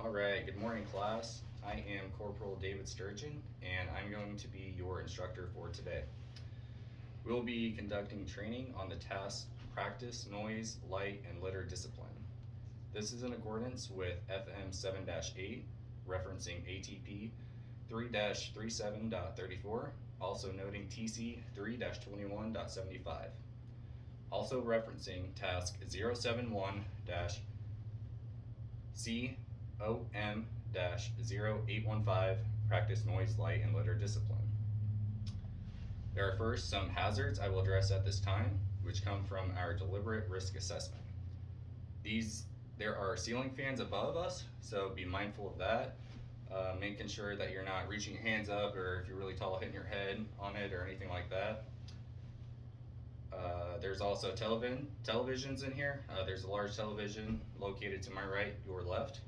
All right, good morning, class. I am Corporal David Sturgeon, and I'm going to be your instructor for today. We'll be conducting training on the task Practice Noise, Light, and Litter Discipline. This is in accordance with FM 7-8, referencing ATP 3-37.34, also noting TC 3-21.75. Also referencing task 071-COM-0815, Practice Noise, Light, and Litter Discipline. There are first some hazards I will address at this time, which come from our deliberate risk assessment. There are ceiling fans above us, so be mindful of that. Making sure that you're not reaching your hands up, or if you're really tall, hitting your head on it or anything like that. There's also televisions in here. There's a large television located to my right, your left,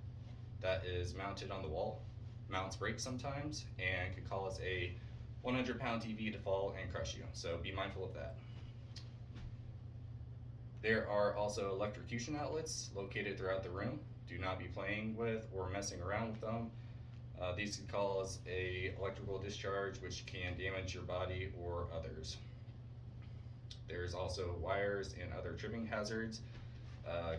that is mounted on the wall. Mounts break sometimes and could cause a 100-pound TV to fall and crush you, so be mindful of that. There are also electrocution outlets located throughout the room. Do not be playing with or messing around with them. These can cause an electrical discharge, which can damage your body or others. There's also wires and other tripping hazards.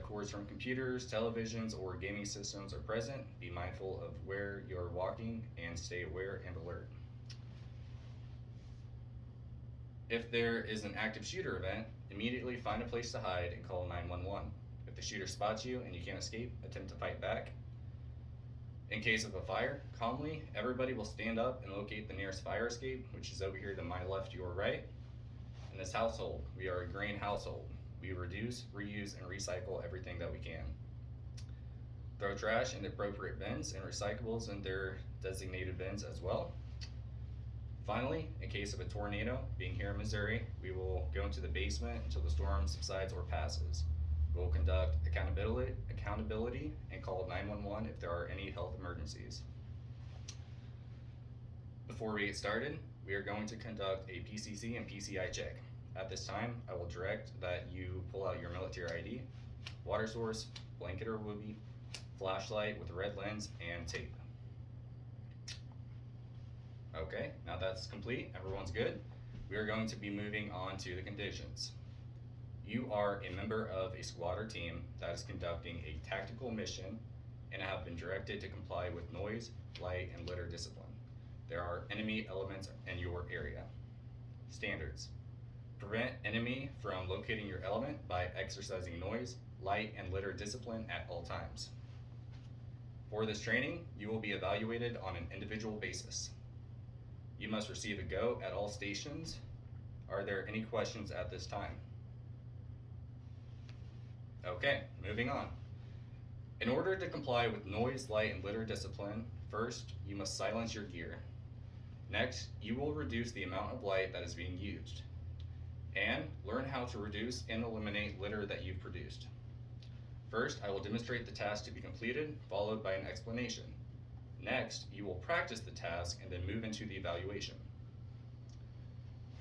Cords from computers, televisions, or gaming systems are present. Be mindful of where you're walking and stay aware and alert. If there is an active shooter event, immediately find a place to hide and call 911. If the shooter spots you and you can't escape, attempt to fight back. In case of a fire, calmly, everybody will stand up and locate the nearest fire escape, which is over here to my left, your right. In this household, we are a green household. We reduce, reuse, and recycle everything that we can. Throw trash in appropriate bins and recyclables in their designated bins as well. Finally, in case of a tornado, being here in Missouri, we will go into the basement until the storm subsides or passes. We will conduct accountability and call 911 if there are any health emergencies. Before we get started, we are going to conduct a PCC and PCI check. At this time, I will direct that you pull out your military ID, water source, blanket or whoopee, flashlight with a red lens, and tape. Okay, now that's complete, everyone's good. We are going to be moving on to the conditions. You are a member of a squad or team that is conducting a tactical mission and have been directed to comply with noise, light, and litter discipline. There are enemy elements in your area. Standards. Prevent enemy from locating your element by exercising noise, light, and litter discipline at all times. For this training, you will be evaluated on an individual basis. You must receive a go at all stations. Are there any questions at this time? Okay, moving on. In order to comply with noise, light, and litter discipline, first, you must silence your gear. Next, you will reduce the amount of light that is being used, and learn how to reduce and eliminate litter that you've produced. First, I will demonstrate the task to be completed, followed by an explanation. Next, you will practice the task and then move into the evaluation.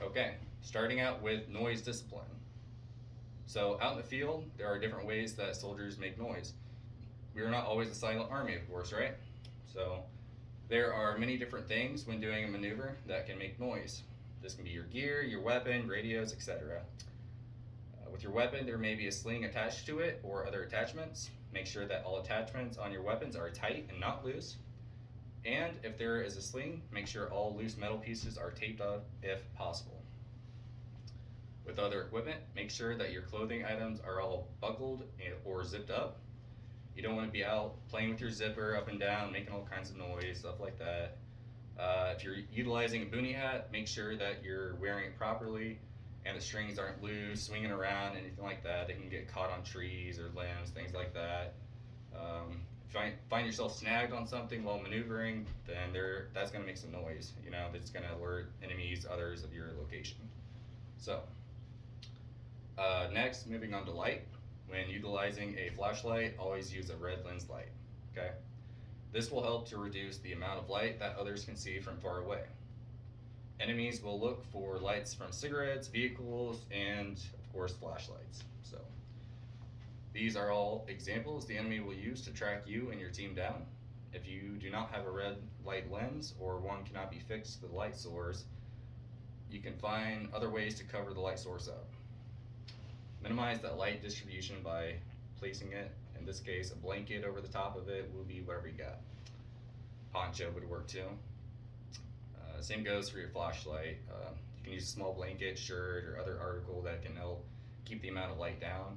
Okay, starting out with noise discipline. So out in the field, there are different ways that soldiers make noise. We are not always a silent army, of course, right? So there are many different things when doing a maneuver that can make noise. This can be your gear, your weapon, radios, etc. With your weapon, there may be a sling attached to it or other attachments. Make sure that all attachments on your weapons are tight and not loose. And if there is a sling, make sure all loose metal pieces are taped up if possible. With other equipment, make sure that your clothing items are all buckled or zipped up. You don't want to be out playing with your zipper up and down, making all kinds of noise, stuff like that. If you're utilizing a boonie hat, make sure that you're wearing it properly and the strings aren't loose, swinging around, anything like that. They can get caught on trees or limbs, things like that. If you find yourself snagged on something while maneuvering, then that's going to make some noise. That's going to alert enemies, others of your location. So, next, moving on to light. When utilizing a flashlight, always use a red lens light, okay? This will help to reduce the amount of light that others can see from far away. Enemies will look for lights from cigarettes, vehicles, and of course flashlights. These are all examples the enemy will use to track you and your team down. if you do not have a red light lens or one cannot be fixed to the light source, you can find other ways to cover the light source up. Minimize that light distribution by placing it, in this case, a blanket over the top of it will be whatever you got. Poncho would work too. Same goes for your flashlight. You can use a small blanket, shirt, or other article that can help keep the amount of light down.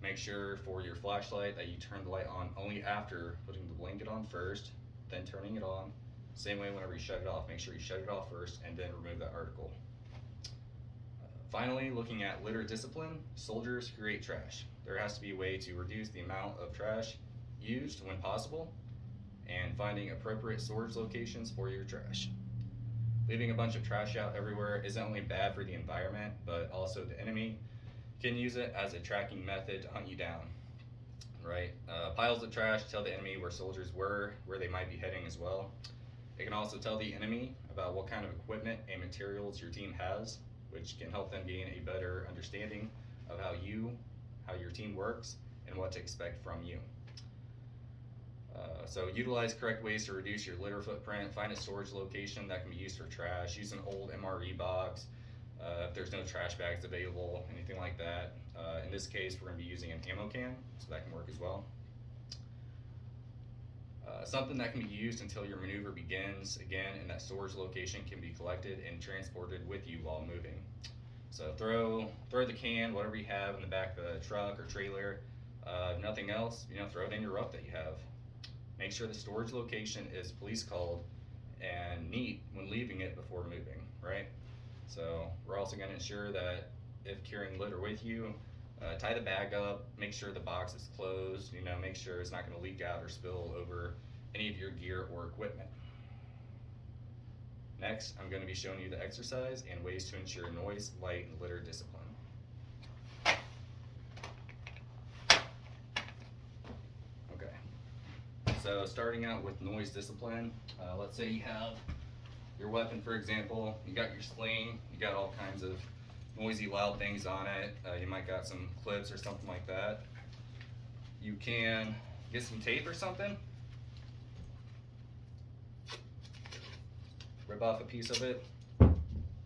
Make sure for your flashlight that you turn the light on only after putting the blanket on first, then turning it on. Same way whenever you shut it off, make sure you shut it off first and then remove that article. Finally, looking at litter discipline, soldiers create trash. There has to be a way to reduce the amount of trash used when possible, and finding appropriate storage locations for your trash. Leaving a bunch of trash out everywhere isn't only bad for the environment, but also the enemy can use it as a tracking method to hunt you down, right? Piles of trash tell the enemy where soldiers were, where they might be heading as well. It can also tell the enemy about what kind of equipment and materials your team has, which can help them gain a better understanding of how your team works and what to expect from you. So utilize correct ways to reduce your litter footprint. Find a storage location that can be used for trash. Use an old MRE box if there's no trash bags available, anything like that. In this case, we're going to be using an ammo can, so that can work as well. Something that can be used until your maneuver begins, again, in that storage location can be collected and transported with you while moving. So throw the can, whatever you have, in the back of a truck or trailer. If nothing else, throw it in your ruck that you have. Make sure the storage location is police called and neat when leaving it before moving, right? So we're also going to ensure that if carrying litter with you, tie the bag up, make sure the box is closed, make sure it's not going to leak out or spill over any of your gear or equipment. Next, I'm going to be showing you the exercise and ways to ensure noise, light, and litter discipline. So starting out with noise discipline, let's say you have your weapon, for example, you got your sling, you got all kinds of noisy, loud things on it. You might got some clips or something like that. You can get some tape or something, rip off a piece of it,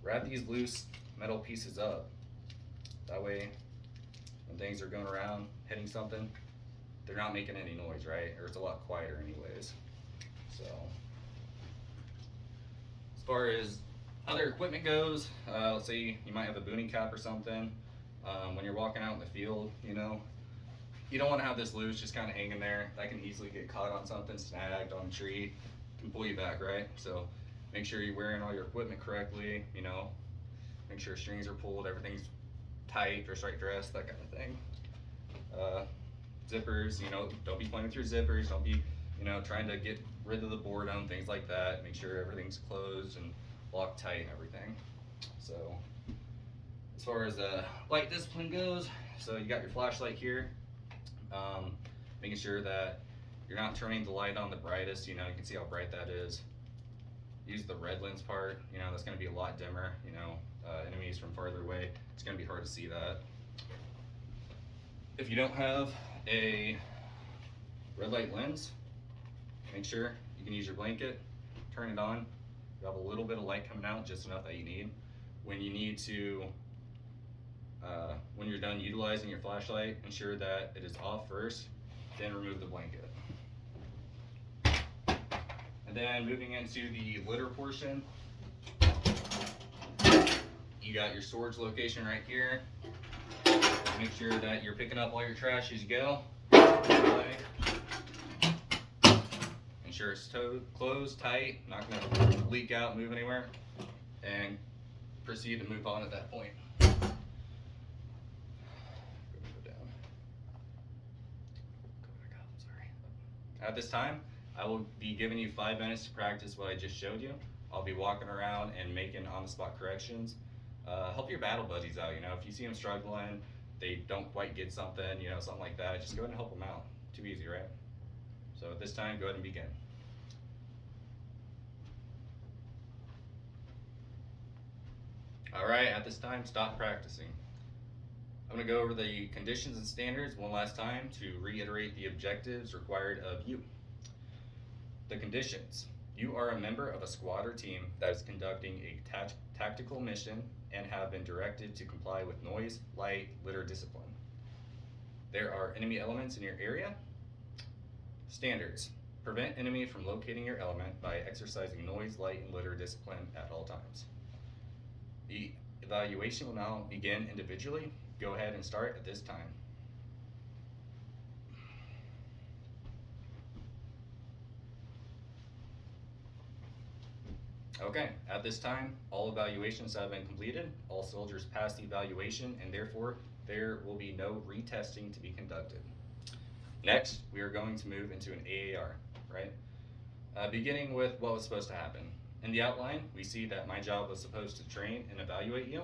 wrap these loose metal pieces up. That way, when things are going around, hitting something, they're not making any noise, right? Or it's a lot quieter anyways. So, as far as other equipment goes, let's say you might have a boonie cap or something. When you're walking out in the field, you don't want to have this loose just kind of hanging there. That can easily get caught on something, snagged on a tree, can pull you back, right? So make sure you're wearing all your equipment correctly, make sure strings are pulled, everything's tight, dress right dress, that kind of thing. Zippers, don't be playing with your zippers, don't be, trying to get rid of the boredom, things like that. Make sure everything's closed and locked tight and everything. So, as far as light discipline goes, so you got your flashlight here, making sure that you're not turning the light on the brightest, you can see how bright that is. Use the red lens part, that's going to be a lot dimmer, enemies from farther away, it's going to be hard to see that. If you don't have a red light lens, make sure you can use your blanket, turn it on, you have a little bit of light coming out, just enough that you need. When you need to, when you're done utilizing your flashlight, ensure that it is off first, then remove the blanket. And then moving into the litter portion, you got your storage location right here. Make sure that you're picking up all your trash as you go. Ensure it's closed, tight, not going to leak out, move anywhere, and proceed to move on at that point. At this time, I will be giving you 5 minutes to practice what I just showed you. I'll be walking around and making on-the-spot corrections. Help your battle buddies out, if you see them struggling, they don't quite get something, something like that, just go ahead and help them out. Too easy, right? So at this time, go ahead and begin. All right, at this time, stop practicing. I'm going to go over the conditions and standards one last time to reiterate the objectives required of you. The conditions. You are a member of a squad or team that is conducting a tactical mission and have been directed to comply with noise, light, litter discipline. There are enemy elements in your area. Standards. Prevent enemy from locating your element by exercising noise, light, and litter discipline at all times. The evaluation will now begin individually. Go ahead and start at this time. Okay, at this time, all evaluations have been completed. All soldiers passed the evaluation, and therefore there will be no retesting to be conducted. Next, we are going to move into an AAR, right? Beginning with what was supposed to happen. In the outline, we see that my job was supposed to train and evaluate you,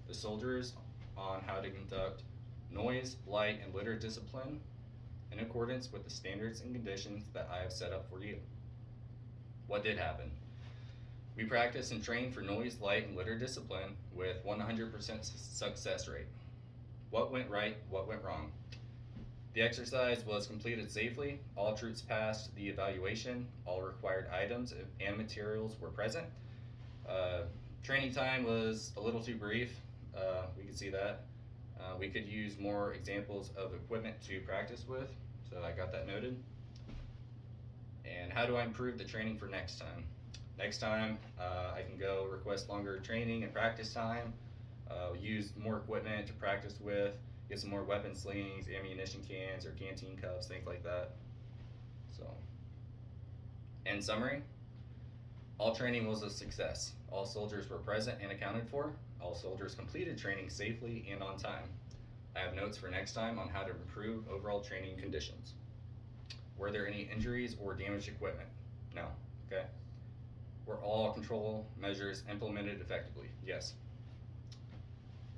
the soldiers, on how to conduct noise, light, and litter discipline in accordance with the standards and conditions that I have set up for you. What did happen? We practiced and trained for noise, light, and litter discipline with 100% success rate. What went right? What went wrong? The exercise was completed safely. All troops passed the evaluation. All required items and materials were present. Training time was a little too brief. We could see that. We could use more examples of equipment to practice with, so I got that noted. And how do I improve the training for next time? Next time, I can go request longer training and practice time, use more equipment to practice with, get some more weapon slings, ammunition cans, or canteen cups, things like that. So, in summary, all training was a success. All soldiers were present and accounted for. All soldiers completed training safely and on time. I have notes for next time on how to improve overall training conditions. Were there any injuries or damaged equipment? No. Okay. Were all control measures implemented effectively? Yes.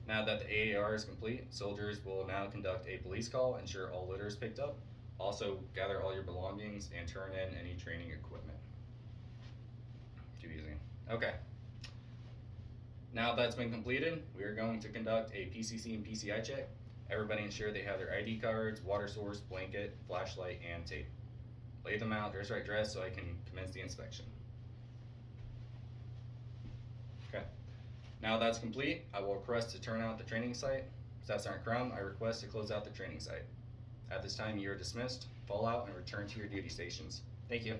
Now that the AAR is complete, soldiers will now conduct a police call, ensure all litter is picked up. Also, gather all your belongings and turn in any training equipment. Too easy. Okay. Now that's been completed, we are going to conduct a PCC and PCI check. Everybody ensure they have their ID cards, water source, blanket, flashlight, and tape. Lay them out, dress right dress, so I can commence the inspection. Okay. Now that's complete, I will request to turn out the training site. Staff Sergeant Crum, I request to close out the training site. At this time, you are dismissed. Fall out and return to your duty stations. Thank you.